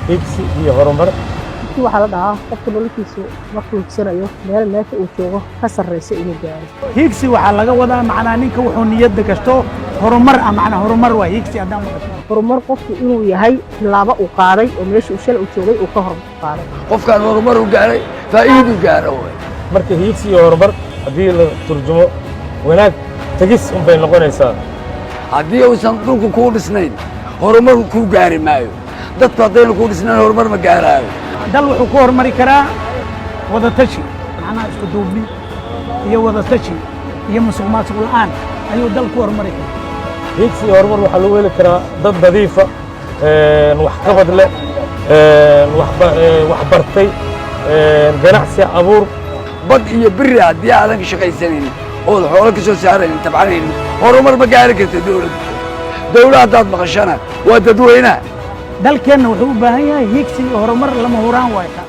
hiigsi iyo horumar. waxaa la dhahaa qofka noloshiisu markuu higsanayo meesha uu joogo ka sarreysa inuu gaaro. hiigsi waxaa laga wadaa macnaa ninka wuxuu niyadda gasto horumar macnaa horumar waa hiigsi haddaan maqasho. horumar qofku inuu yahay tilaabo uu qaaday oo meesha uu shalay u joogay uu ka horumar qaaday. qofkaan horumar u gaaray faa'iido gaaro way. marka hiigsi iyo horumar haddii la turjumo wanaag tagis unbay noqonaysaa. haddii uusan dhulku kuu dhisnayn horumar kuu gaari maayo. dadku haddayna kuu dhisnayn horumar ma gaaraayo. dal wuxuu ku horumari karaa wadatashi macnaha isku duubni iyo wadatashi iyo musuqmaasuq la'aan ayuu dal ku horumari karaa. hiigsi iyo horumar waxaa lagu heli karaa dad nadiifa waxqabad leh wax bartay ganacsi abuur. bad iyo biri haddii aadan ka shaqaysanaynin ood xoolo ka soo saaraynin tabcanaynin horumar ma gaari karta dawlad haddaad maqashana waa dadweynaha. dalkeenna wuxuu u baahan yahay hiigsi iyo horumar lama huraan waayo.